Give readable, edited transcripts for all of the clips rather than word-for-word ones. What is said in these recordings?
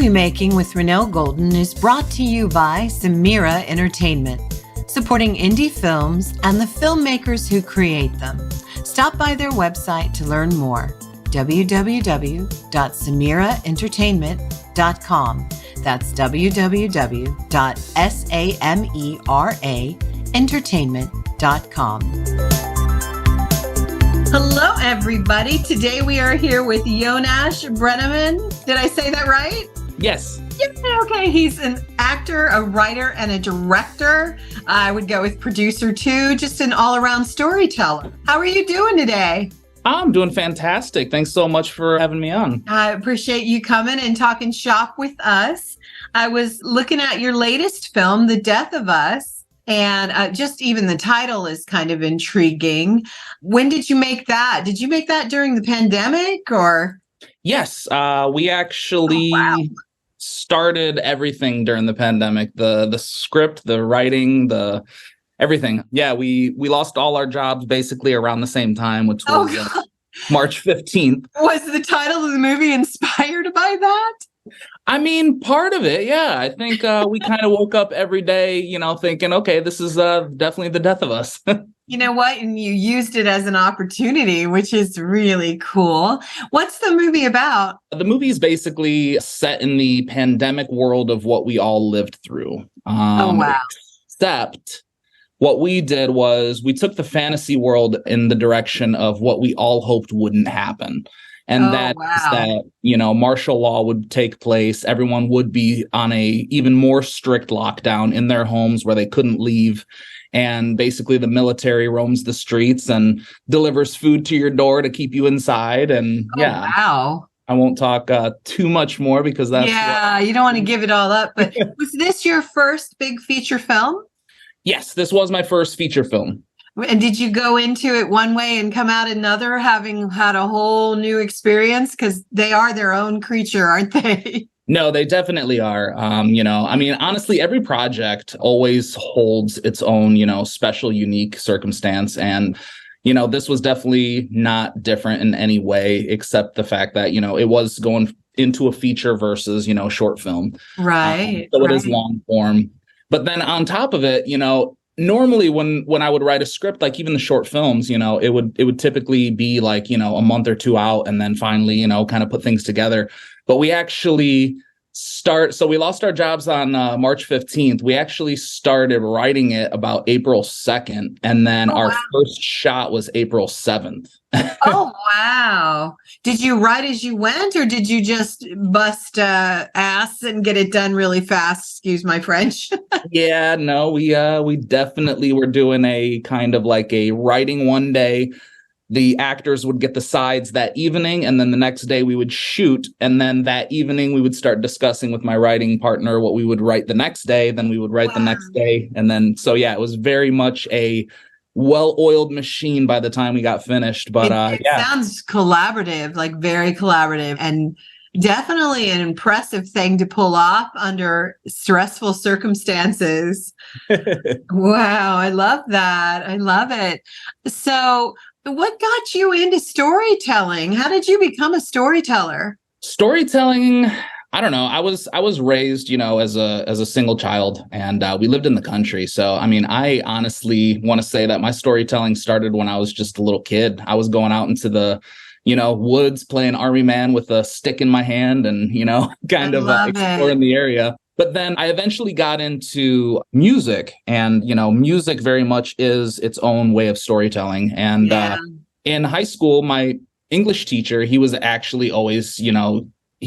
Movie Making with Renelle Golden is brought to you by Samira Entertainment, supporting indie films and the filmmakers who create them. Stop by their website to learn more, www.samiraentertainment.com. That's www.samiraentertainment.com. Hello, everybody. Today we are here with Yonash Breneman. Did I say that right? Yes. Yeah, okay. He's an actor, a writer, and a director. I would go with producer too, just an all-around storyteller. How are you doing today? I'm doing fantastic. Thanks so much for having me on. I appreciate you coming and talking shop with us. I was looking at your latest film, The Death of Us. And just even the title is kind of intriguing. When did you make that? Did you make that during the pandemic or? Yes, we actually started everything during the pandemic. The script, the writing, the everything. Yeah, we lost all our jobs basically around the same time, which was March 15th. Was the title of the movie inspired by that? I mean, part of it, yeah. I think we kind of woke up every day, thinking, okay, this is definitely the death of us. You know what? And you used it as an opportunity, which is really cool. What's the movie about? The movie is basically set in the pandemic world of what we all lived through. Except what we did was we took the fantasy world in the direction of what we all hoped wouldn't happen. And that martial law would take place. Everyone would be on a even more strict lockdown in their homes where they couldn't leave. And basically the military roams the streets and delivers food to your door to keep you inside. And I won't talk too much more because that's you don't want to give it all up. But was this your first big feature film? Yes, this was my first feature film. And did you go into it one way and come out another, having had a whole new experience? Because they are their own creature, aren't they? No, they definitely are. Honestly, every project always holds its own, special, unique circumstance. And, this was definitely not different in any way, except the fact that, it was going into a feature versus, short film. Right. So it is long form. But then on top of it, normally when I would write a script, like even the short films, it would typically be like, a month or two out and then finally, kind of put things together. But we actually so we lost our jobs on March 15th. We actually started writing it about April 2nd. And then our first shot was April 7th. Oh, wow. Did you write as you went or did you just bust ass and get it done really fast? Excuse my French. Yeah, no, we definitely were doing a kind of like a writing one day. The actors would get the sides that evening, and then the next day we would shoot. And then that evening we would start discussing with my writing partner what we would write the next day. Then we would write the next day. And then, so yeah, it was very much a well-oiled machine by the time we got finished. But it sounds collaborative, like very collaborative, and definitely an impressive thing to pull off under stressful circumstances. Wow, I love that. I love it. So what got you into storytelling? How did you become a storyteller? Storytelling, I don't know. I was raised, as a single child, and we lived in the country. So, I honestly want to say that my storytelling started when I was just a little kid. I was going out into the, woods, playing army man with a stick in my hand and, kind of exploring the area. But then I eventually got into music, and, music very much is its own way of storytelling. And in high school, my English teacher, he was actually always, he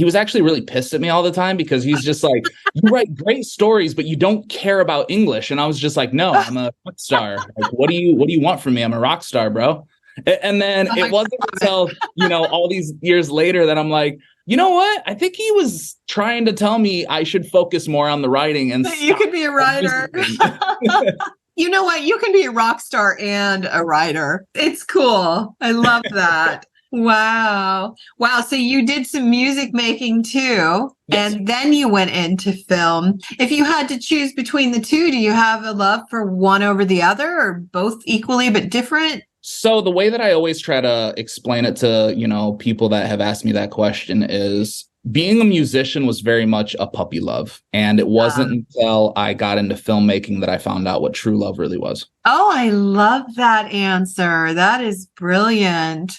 was actually really pissed at me all the time because he's just like, you write great stories, but you don't care about English. And I was just like, no, I'm a rock star. Like, what do you want from me? I'm a rock star, bro. And then it wasn't until, all these years later that I'm like, you know what? I think he was trying to tell me I should focus more on the writing and you could be a writer. You know what? You can be a rock star and a writer. It's cool. I love that. Wow. So you did some music making too, yes. And then you went into film. If you had to choose between the two, do you have a love for one over the other or both equally but different? So the way that I always try to explain it to, people that have asked me that question is being a musician was very much a puppy love. And it wasn't until I got into filmmaking that I found out what true love really was. Oh, I love that answer. That is brilliant.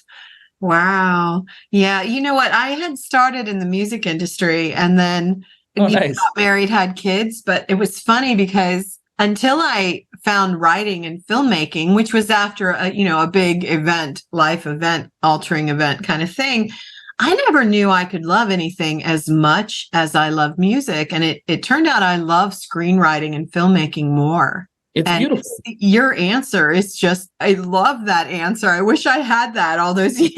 Wow. Yeah. You know what? I had started in the music industry and then Nice. got married, had kids, but it was funny because until I found writing and filmmaking, which was after a big event, life event, altering event kind of thing, I never knew I could love anything as much as I love music. And it turned out I love screenwriting and filmmaking more. It's beautiful. Your answer is just, I love that answer. I wish I had that all those years.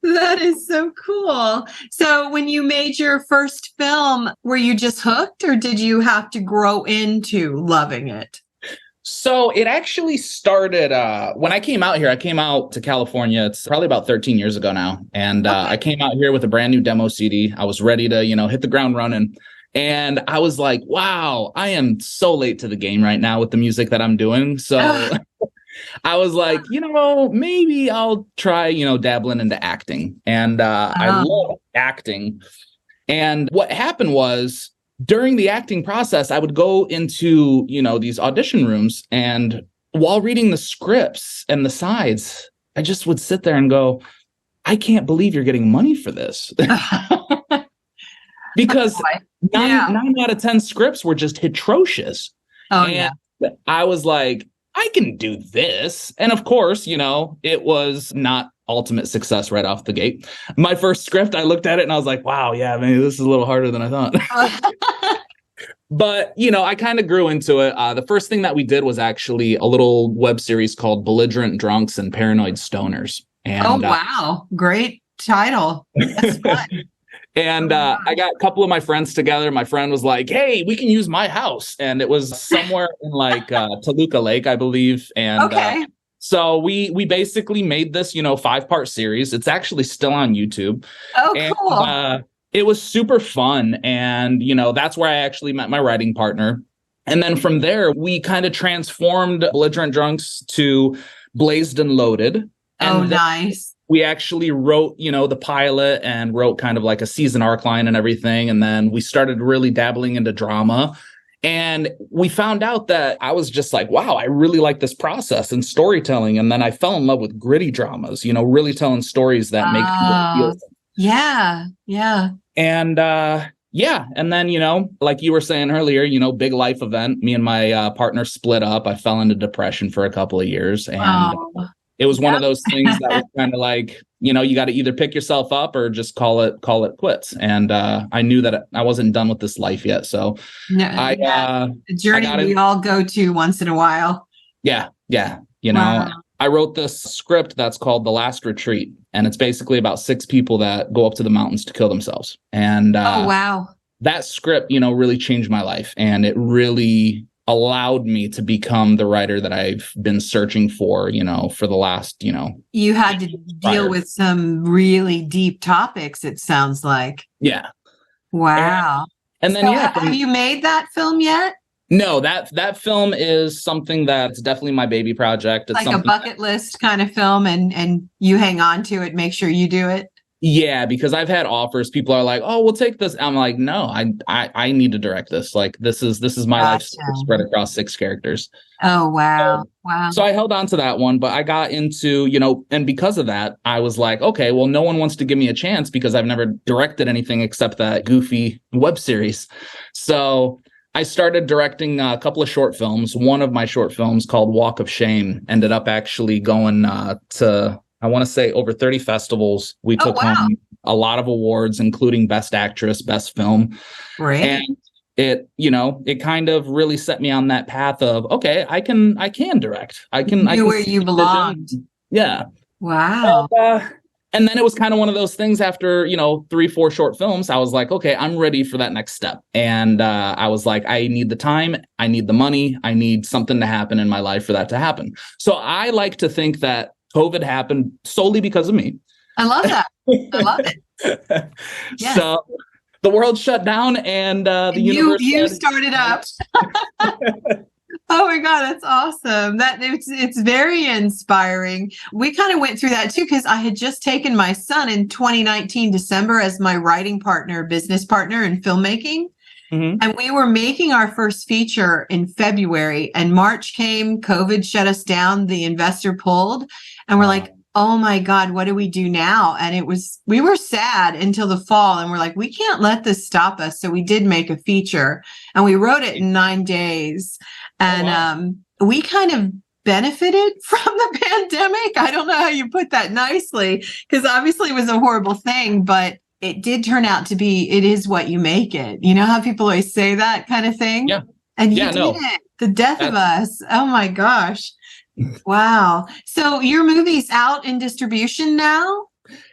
That is so cool. So when you made your first film, were you just hooked or did you have to grow into loving it? So it actually started when I came out here. I came out to California. It's probably about 13 years ago now. And I came out here with a brand new demo CD. I was ready to, hit the ground running. And I was like, wow, I am so late to the game right now with the music that I'm doing. So I was like, maybe I'll try, dabbling into acting. And I love acting. And what happened was during the acting process, I would go into, these audition rooms. And while reading the scripts and the sides, I just would sit there and go, I can't believe you're getting money for this. Because 9 out of 10 scripts were just atrocious. And I was like, I can do this. And of course, it was not ultimate success right off the gate. My first script, I looked at it and I was like, wow, yeah, maybe this is a little harder than I thought. But, I kind of grew into it. The first thing that we did was actually a little web series called Belligerent Drunks and Paranoid Stoners. And, wow. Great title. That's fun. And I got a couple of my friends together. My friend was like, hey, we can use my house. And it was somewhere in Toluca Lake, I believe. And so we basically made this, 5-part series. It's actually still on YouTube. Oh, cool. And, it was super fun. And, that's where I actually met my writing partner. And then from there, we kind of transformed Belligerent Drunks to Blazed and Loaded. And nice. We actually wrote, the pilot and wrote kind of like a season arc line and everything. And then we started really dabbling into drama. And we found out that I was just like, wow, I really like this process and storytelling. And then I fell in love with gritty dramas, really telling stories that make people feel. Yeah. Yeah. And and then, like you were saying earlier, big life event. Me and my partner split up. I fell into depression for a couple of years. And it was one of those things that was kind of like, you got to either pick yourself up or just call it quits. And I knew that I wasn't done with this life yet. So the journey we all go to once in a while. Yeah. Yeah. I wrote this script that's called The Last Retreat. And it's basically about 6 people that go up to the mountains to kill themselves. And that script, really changed my life. And it really allowed me to become the writer that I've been searching for, for the last, You had to deal with some really deep topics, it sounds like. Yeah. Wow. And then, have you made that film yet? No, that film is something that's definitely my baby project. It's like a bucket list kind of film and you hang on to it, make sure you do it. Yeah, because I've had offers. People are like, "Oh, we'll take this." I'm like, "No, I need to direct this. Like, this is my life spread across 6 characters." Oh, wow. Wow. So I held on to that one, but I got into, and because of that, I was like, okay, well, no one wants to give me a chance because I've never directed anything except that goofy web series. So I started directing a couple of short films. One of my short films called Walk of Shame ended up actually going to, I want to say, over 30 festivals. We took home a lot of awards, including Best Actress, Best Film. Great. And it kind of really set me on that path of, okay, I can direct. I can where you belonged. Yeah. Wow. And then it was kind of one of those things after, 3-4 short films. I was like, okay, I'm ready for that next step. And I was like, I need the time. I need the money. I need something to happen in my life for that to happen. So I like to think that COVID happened solely because of me. I love that. I love it. Yes. So the world shut down and the universe. You started up. Oh my God, that's awesome. It's very inspiring. We kind of went through that too, because I had just taken my son in 2019 December as my writing partner, business partner in filmmaking. Mhm. And we were making our first feature in February, and March came, COVID shut us down, the investor pulled, and we're like, oh my God, what do we do now? And we were sad until the fall, and we're like, we can't let this stop us. So we did make a feature, and we wrote it in 9 days. And we kind of benefited from the pandemic. I don't know how you put that nicely, because obviously it was a horrible thing, but it did turn out to be, it is what you make it. You know how people always say that kind of thing? Yeah. And you Yeah, did no. it. The Death of Us. Oh my gosh. Wow. So your movie's out in distribution now?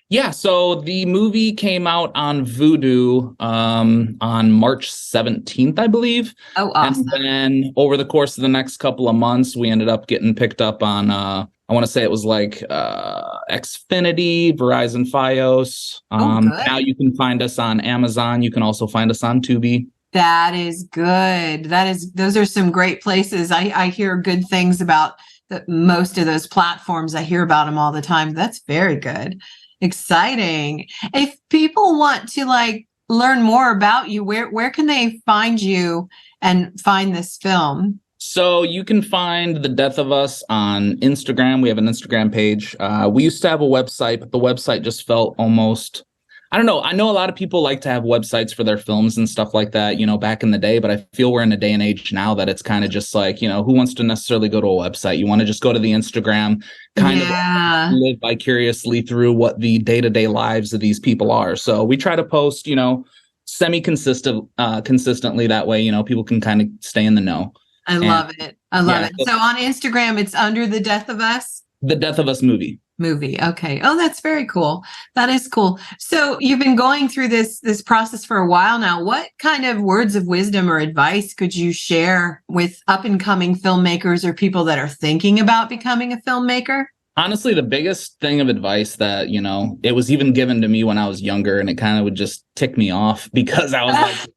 Yeah, so the movie came out on Vudu on March 17th, I believe. Oh, awesome. And then over the course of the next couple of months, we ended up getting picked up on, I want to say it was like Xfinity, Verizon Fios. Good. Now you can find us on Amazon. You can also find us on Tubi. That is good. Those are some great places. I hear good things about most of those platforms. I hear about them all the time. That's very good. Exciting. If people want to learn more about you, where can they find you and find this film? So you can find The Death of Us on Instagram. We have an Instagram page. We used to have a website, but the website just felt almost, I don't know. I know a lot of people like to have websites for their films and stuff like that, back in the day, but I feel we're in a day and age now that it's kind of just like, who wants to necessarily go to a website? You want to just go to the Instagram, kind of live vicariously through what the day-to-day lives of these people are. So we try to post, consistently that way, people can kind of stay in the know. I love it. I love it. So on Instagram, it's under The Death of Us? The Death of Us movie. Okay. Oh, that's very cool. That is cool. So you've been going through this process for a while now. What kind of words of wisdom or advice could you share with up and coming filmmakers or people that are thinking about becoming a filmmaker? Honestly, the biggest thing of advice that, it was even given to me when I was younger, and it kind of would just tick me off because I was like,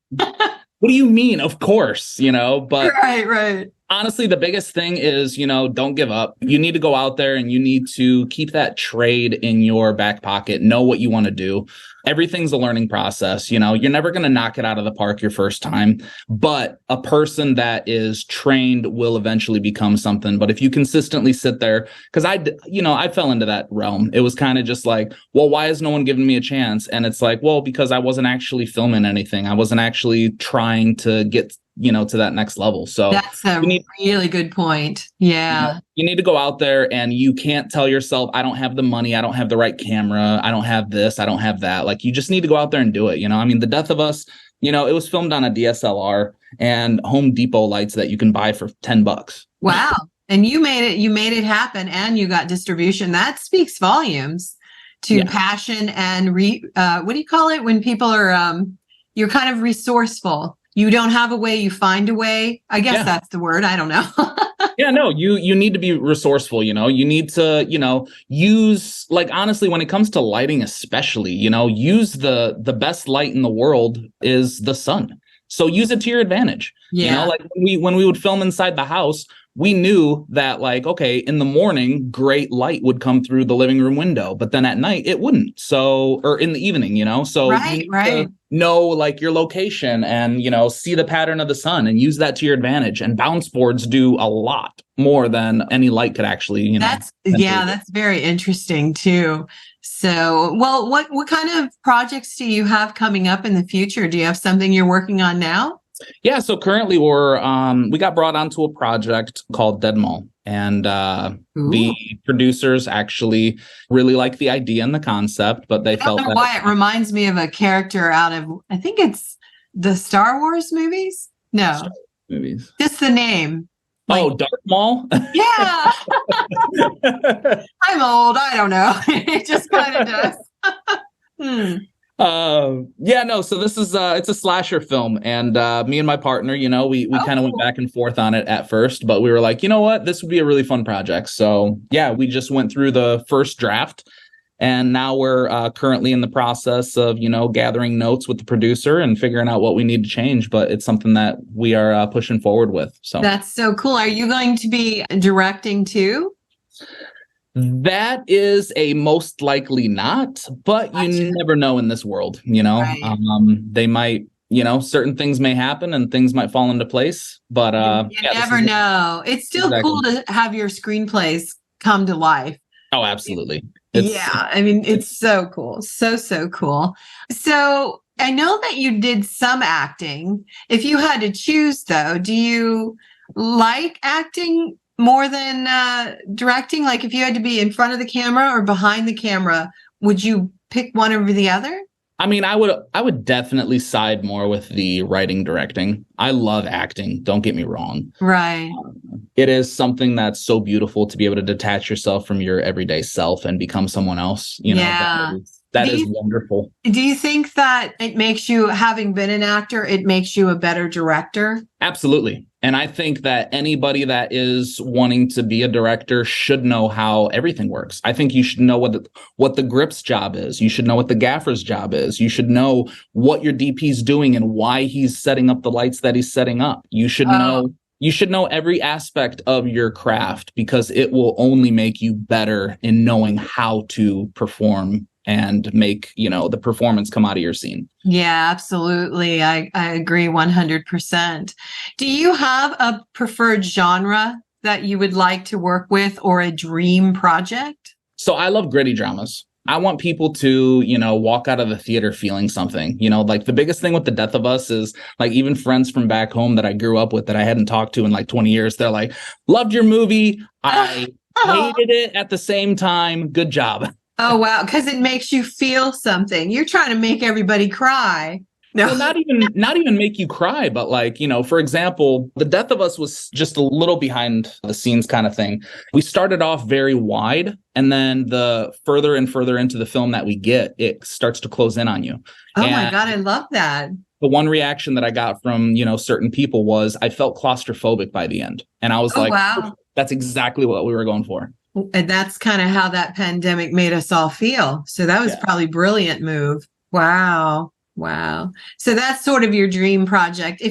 what do you mean? Of course, but right. Honestly, the biggest thing is, don't give up. You need to go out there and you need to keep that trade in your back pocket. Know what you want to do. Everything's a learning process. You're never going to knock it out of the park your first time, but a person that is trained will eventually become something. But if you consistently sit there, because I fell into that realm. It was kind of just like, well, why is no one giving me a chance? And it's like, well, because I wasn't actually filming anything. I wasn't actually trying to get to that next level. So that's a really good point. Yeah. You need to go out there, and you can't tell yourself, I don't have the money. I don't have the right camera. I don't have this. I don't have that. Like, you just need to go out there and do it. The Death of Us, it was filmed on a DSLR and Home Depot lights that you can buy for $10. Wow. And you made it happen, and you got distribution. That speaks volumes to passion and what do you call it when people are, you're kind of resourceful. You don't have a way, you find a way. I guess that's the word. I don't know. Yeah, no, you need to be resourceful, you need to, use, honestly, when it comes to lighting, especially, use the best light in the world is the sun. So use it to your advantage. Yeah. When we would film inside the house, we knew that okay, in the morning, great light would come through the living room window, but then at night it wouldn't. So, or in the evening, so you need to know your location and, see the pattern of the sun and use that to your advantage. And bounce boards do a lot more than any light could actually, that's very interesting too. So, well, what kind of projects do you have coming up in the future? Do you have something you're working on now? Yeah, so currently we got brought onto a project called Dead Mall, and the producers actually really like the idea and the concept, but they felt that why it reminds me of a character out of, I think it's the Star Wars movies. No, Star Wars movies. Just the name. Dark Maul. Yeah, I'm old. I don't know. It just kind of does. So this is it's a slasher film, and me and my partner, we kind of went back and forth on it at first, but we were like, you know what, this would be a really fun project. So we just went through the first draft, And now we're currently in the process of, gathering notes with the producer and figuring out what we need to change. But it's something that we are pushing forward with. So that's so cool. Are you going to be directing too? That is a most likely not, but you never know in this world, Right. They might, certain things may happen and things might fall into place, but You never know. It's still cool to have your screenplays come to life. Oh, absolutely. Yeah, I mean, it's so cool. So cool. So I know that you did some acting. If you had to choose, though, do you like acting more than directing? Like if you had to be in front of the camera or behind the camera, would you pick one over the other? I mean, I would definitely side more with the writing, directing. I love acting. Don't get me wrong. Right. It is something that's so beautiful to be able to detach yourself from your everyday self and become someone else. Yeah. That is wonderful. Do you think that it makes you, having been an actor, it makes you a better director? Absolutely. And I think that anybody that is wanting to be a director should know how everything works. I think you should know what the grip's job is. You should know what the gaffer's job is. You should know what your DP's doing and why he's setting up the lights that he's setting up. You should know every aspect of your craft, because it will only make you better in knowing how to perform and make, the performance come out of your scene. Yeah, absolutely. I agree 100%. Do you have a preferred genre that you would like to work with, or a dream project? So I love gritty dramas. I want people to, walk out of the theater feeling something. Like the biggest thing with The Death of Us is, like, even friends from back home that I grew up with that I hadn't talked to in like 20 years, they're like, loved your movie. I hated it at the same time. Good job. Oh, wow. Because it makes you feel something. You're trying to make everybody cry. No, well, not even make you cry, but like, for example, The Death of Us was just a little behind the scenes kind of thing. We started off very wide, and then the further and further into the film that we get, it starts to close in on you. Oh my God, I love that. The one reaction that I got from, certain people was I felt claustrophobic by the end. And I was wow, that's exactly what we were going for. And that's kind of how that pandemic made us all feel. So that was probably a brilliant move. Wow. So that's sort of your dream project.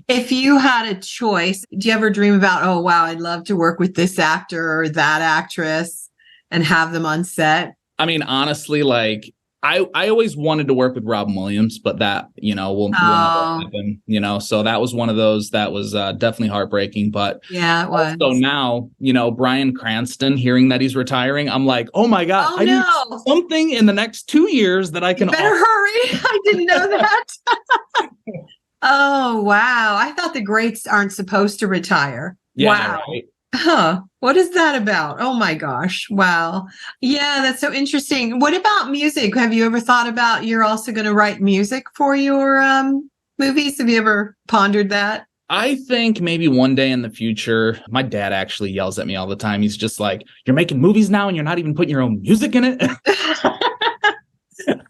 If you had a choice, do you ever dream about, oh, wow, I'd love to work with this actor or that actress and have them on set? I mean, honestly, like, I always wanted to work with Robin Williams, but that, will never happen, so that was one of those that was definitely heartbreaking. But yeah, it was. So now, Bryan Cranston, hearing that he's retiring, I'm like, oh my God, I need something in the next 2 years that I can. You better hurry. I didn't know that. Oh, wow. I thought the greats aren't supposed to retire. Yeah, wow. Right. Huh. What is that about? Oh my gosh. Wow. Yeah, that's so interesting. What about music? Have you ever thought about you're also going to write music for your movies? Have you ever pondered that? I think maybe one day in the future. My dad actually yells at me all the time. He's just like, you're making movies now and you're not even putting your own music in it.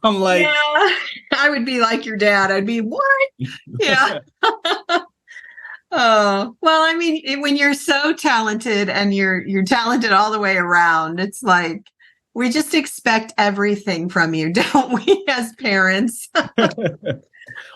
I'm like, yeah, I would be like your dad. I'd be, what? Yeah. Oh, well, I mean, when you're so talented and you're talented all the way around, it's like we just expect everything from you, don't we, as parents?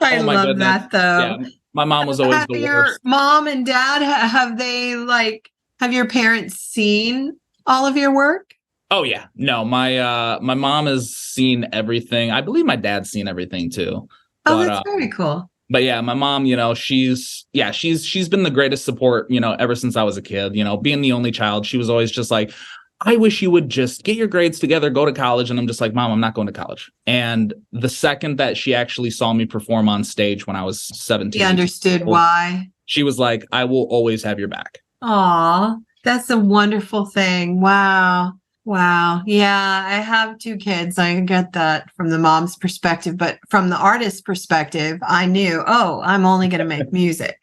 I love that, though. Yeah, my mom was always the your worst. Mom and dad, have your parents seen all of your work? Oh yeah, no, my mom has seen everything. I believe my dad's seen everything too. Oh, that's very cool. But yeah, my mom, she's been the greatest support, ever since I was a kid. Being the only child, she was always just like, I wish you would just get your grades together, go to college. And I'm just like, Mom, I'm not going to college. And the second that she actually saw me perform on stage when I was 17, she understood why. She was like, I will always have your back. Aw, that's a wonderful thing. Wow. Yeah, I have 2 kids. I get that from the mom's perspective, but from the artist's perspective, I knew, I'm only going to make music.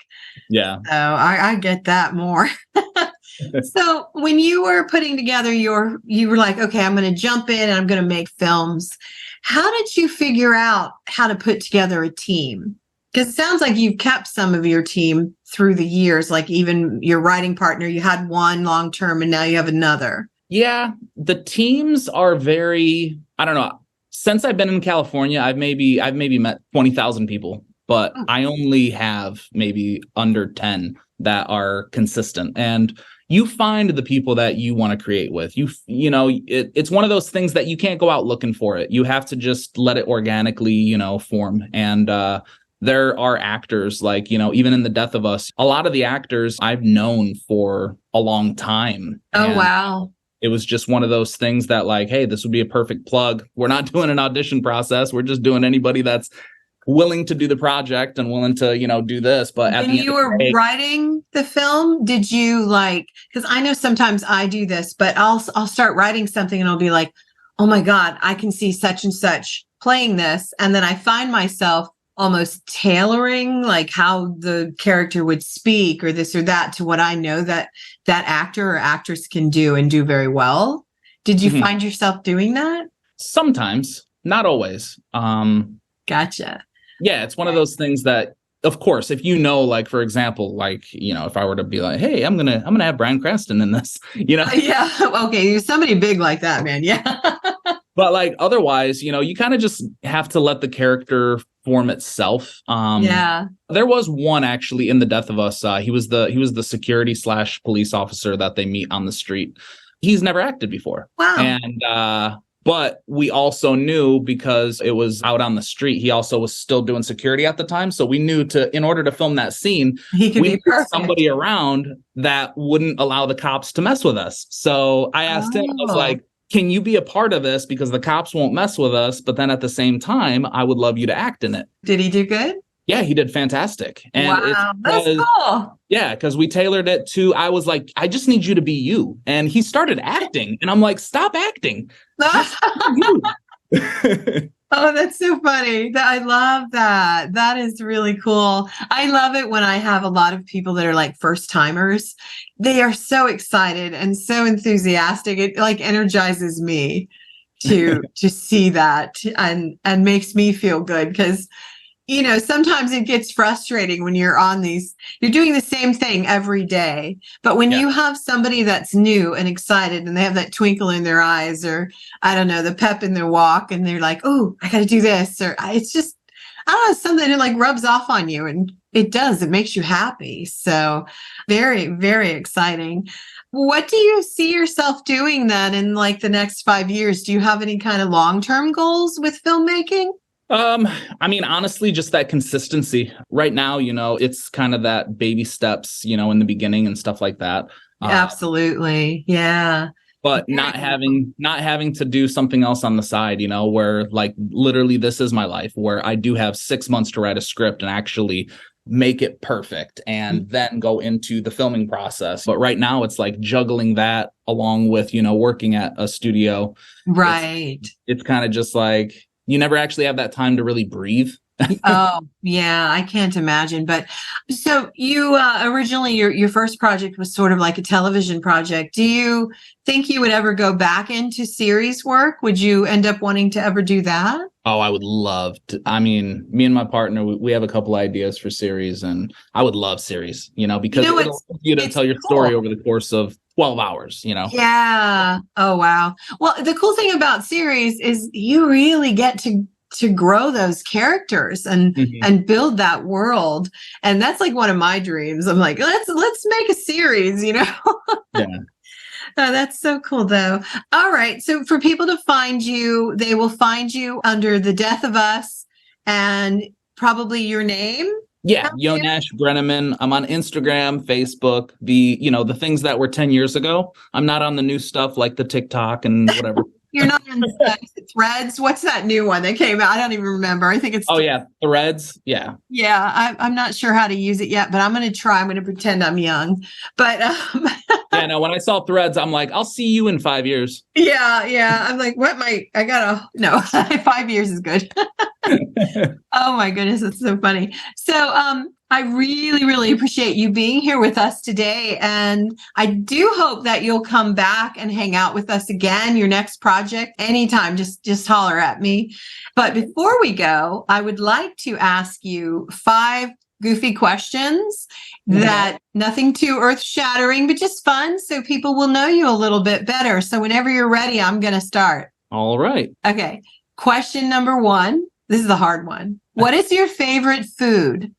Yeah. So I get that more. So when you were putting together you were like, okay, I'm going to jump in and I'm going to make films. How did you figure out how to put together a team? Because it sounds like you've kept some of your team through the years, like even your writing partner, you had one long term and now you have another. Yeah, the teams are very, I don't know. Since I've been in California, I've maybe met 20,000 people, but Oh, I only have maybe under 10 that are consistent. And you find the people that you want to create with. It's one of those things that you can't go out looking for it. You have to just let it organically, form. And there are actors like, even in The Death of Us, a lot of the actors I've known for a long time. oh And wow. it was just one of those things that like, hey, this would be a perfect plug. We're not doing an audition process. We're just doing anybody that's willing to do the project and willing to, do this. But at When the end you of the were day, writing the film, did you like, because I know sometimes I do this, but I'll start writing something and I'll be like, oh my God, I can see such and such playing this. And then I find myself almost tailoring like how the character would speak or this or that to what I know that that actor or actress can do and do very well. Did you mhm, find yourself doing that? sometimes, not always. Gotcha. Yeah, it's one of those things that, of course, if like, for example, like, if I were to be like, hey, I'm gonna have Bryan Cranston in this, Yeah. Okay. You're somebody big like that, man. Yeah. but like otherwise, you kind of just have to let the character form itself. Yeah. There was one actually in The Death of Us. He was the security slash police officer that they meet on the street. He's never acted before, Wow. and but we also knew because it was out on the street. He also was still doing security at the time, so we knew in order to film that scene, He could we be needed perfect. somebody around that wouldn't allow the cops to mess with us. So I asked him, I was Oh, like, can you be a part of this? Because the cops won't mess with us. But then at the same time, I would love you to act in it. did he do good? Yeah, he did fantastic. And it's Wow. That's because, cool. yeah, because we tailored it to, I was like, I just need you to be you. And he started acting. And I'm like, stop acting. Just be you. Oh, that's so funny. I love that. That is really cool. I love it when I have a lot of people that are like first timers. They are so excited and so enthusiastic. It like energizes me to see that and makes me feel good because sometimes it gets frustrating when you're doing the same thing every day. But when Yeah. you have somebody that's new and excited and they have that twinkle in their eyes or I don't know, the pep in their walk and they're like, oh, I got to do this. Or it's just, I don't know, something that like rubs off on you and it does, it makes you happy. So very, very exciting. What do you see yourself doing then in like the next 5 years? Do you have any kind of long-term goals with filmmaking? Um, I mean, honestly, just that consistency. Right now, it's kind of that baby steps, in the beginning and stuff like that. Absolutely. Yeah. But Very not having to do something else on the side, where like literally this is my life, where I do have 6 months to write a script and actually make it perfect cool. and then go into the filming process. But right now it's like juggling that along with, working at a studio. It's Right. it's kind of just like you never actually have that time to really breathe. Oh, yeah, I can't imagine. But so you originally your first project was sort of like a television project. Do you think you would ever go back into series work? Would you end up wanting to ever do that? Oh, I would love to. I mean, me and my partner, we have a couple ideas for series, and I would love series, You because know, it'll help you to it's tell your story cool. over the course of 12 hours. Yeah. Oh, wow. Well, the cool thing about series is you really get to grow those characters Mhm. and build that world. And that's like one of my dreams. I'm like, let's make a series. Yeah. Oh, that's so cool though. All right. So for people to find you, they will find you under The Death of Us and probably your name Yeah. out there. Yonash Breneman. I'm on Instagram, Facebook, the things that were 10 years ago. I'm not on the new stuff like the TikTok and whatever. You're not on Threads. What's that new one that came out? I don't even remember. I think it's Oh, yeah. Threads. Yeah. yeah. I'm not sure how to use it yet, but I'm going to try. I'm going to pretend I'm young. But Yeah. No, when I saw Threads, I'm like, I'll see you in 5 years. yeah, yeah. I'm like, I gotta no. 5 years is good. Oh my goodness, it's so funny. So, I really, really appreciate you being here with us today, and I do hope that you'll come back and hang out with us again. Your next project, anytime, just holler at me. But before we go, I would like to ask you 5 goofy questions that nothing too earth-shattering, but just fun so people will know you a little bit better. So whenever you're ready, I'm going to start. All right. Okay. Question number 1. This is the hard one. What is your favorite food?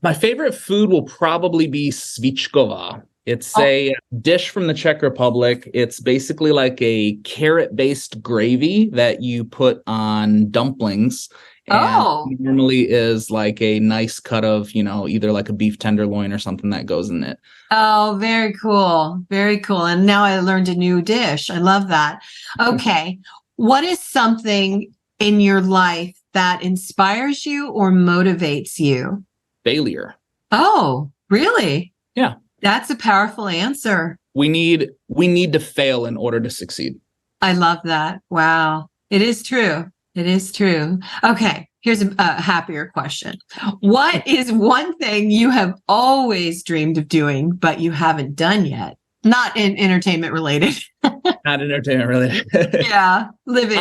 My favorite food will probably be svíčková. It's a dish from the Czech Republic. It's basically like a carrot-based gravy that you put on dumplings. And normally is like a nice cut of, either like a beef tenderloin or something that goes in it. Oh, very cool. Very cool. And now I learned a new dish. I love that. Okay. What is something in your life that inspires you or motivates you? Failure. Oh, really? Yeah. That's a powerful answer. We need to fail in order to succeed. I love that. Wow. It is true. It is true. Okay. Here's a happier question. What is one thing you have always dreamed of doing, but you haven't done yet? Not in entertainment related. Not entertainment related. Yeah. Living.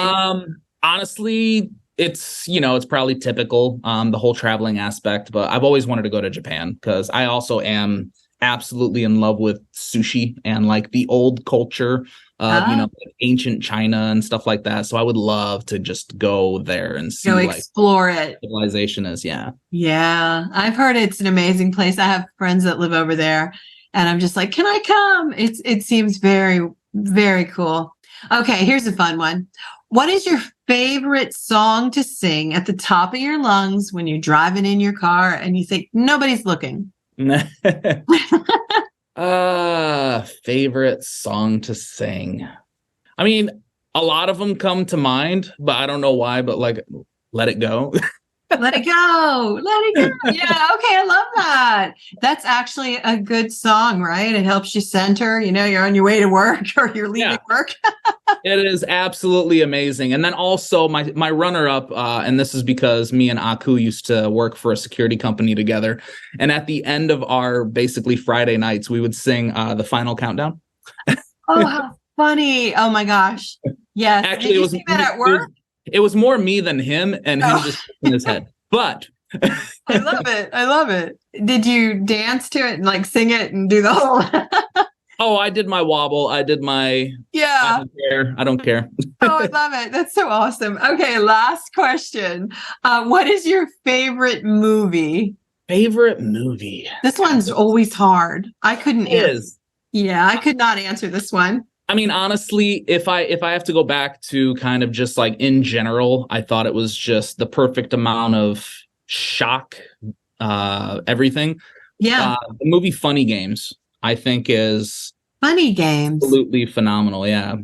Honestly, it's probably typical, the whole traveling aspect, but I've always wanted to go to Japan because I also am absolutely in love with sushi and like the old culture of, like ancient China and stuff like that. So I would love to just go there and see explore it. Civilization is. Yeah. Yeah. I've heard it's an amazing place. I have friends that live over there and I'm just like, can I come? It seems very, very cool. Okay. Here's a fun one. What is your favorite song to sing at the top of your lungs when you're driving in your car and you think nobody's looking? Favorite song to sing. I mean, a lot of them come to mind, but I don't know why, but like Let It Go. Let it go. Let it go. Yeah. Okay. I love that. That's actually a good song, right? It helps you center, you're on your way to work or you're leaving work. It is absolutely amazing. And then also my runner-up, and this is because me and Aku used to work for a security company together. And at the end of our basically Friday nights, we would sing the final countdown. Oh, how funny. Oh my gosh. Yes. Actually, Did you sing that at work? It was more me than him and him just in his head. But I love it. I love it. Did you dance to it and like sing it and do the whole? Oh, I did my wobble. I did my. Yeah. I don't care. Oh, I love it. That's so awesome. Okay. Last question. What is your favorite movie? Favorite movie? This one's always hard. I couldn't answer. Yeah, I could not answer this one. I mean, honestly, if I have to go back to kind of just like in general, I thought it was just the perfect amount of shock, everything. Yeah. The movie Funny Games, I think, is Funny Games. Absolutely phenomenal. Yeah.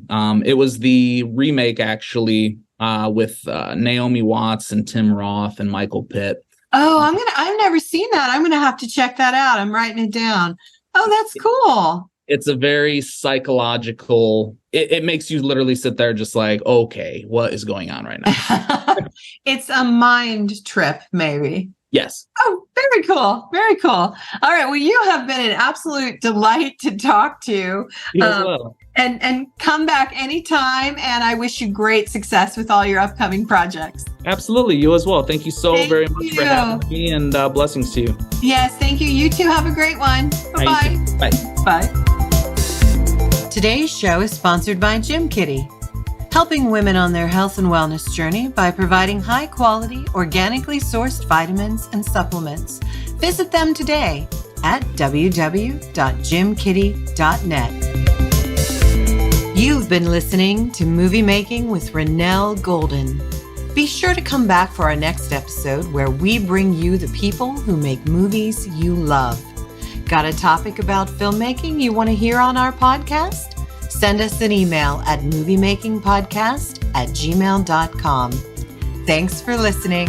It was the remake actually, with Naomi Watts and Tim Roth and Michael Pitt. Oh, I've never seen that. I'm gonna have to check that out. I'm writing it down. Oh, that's cool. It's a very psychological, it makes you literally sit there just like, okay, what is going on right now? It's a mind trip, maybe. Yes. Oh, very cool. Very cool. All right. Well, you have been an absolute delight to talk to. You as well. And come back anytime. And I wish you great success with all your upcoming projects. Absolutely. You as well. Thank you so very much for having me, and blessings to you. Yes. Thank you. You too. Have a great one. Bye-bye. Bye. Bye. Today's show is sponsored by Gym Kitty, helping women on their health and wellness journey by providing high-quality, organically sourced vitamins and supplements. Visit them today at www.gymkitty.net. You've been listening to Movie Making with Renelle Golden. Be sure to come back for our next episode where we bring you the people who make movies you love. Got a topic about filmmaking you want to hear on our podcast? Send us an email at moviemakingpodcast@gmail.com. Thanks for listening.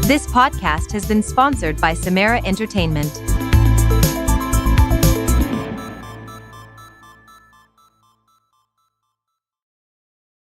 This podcast has been sponsored by Samara Entertainment.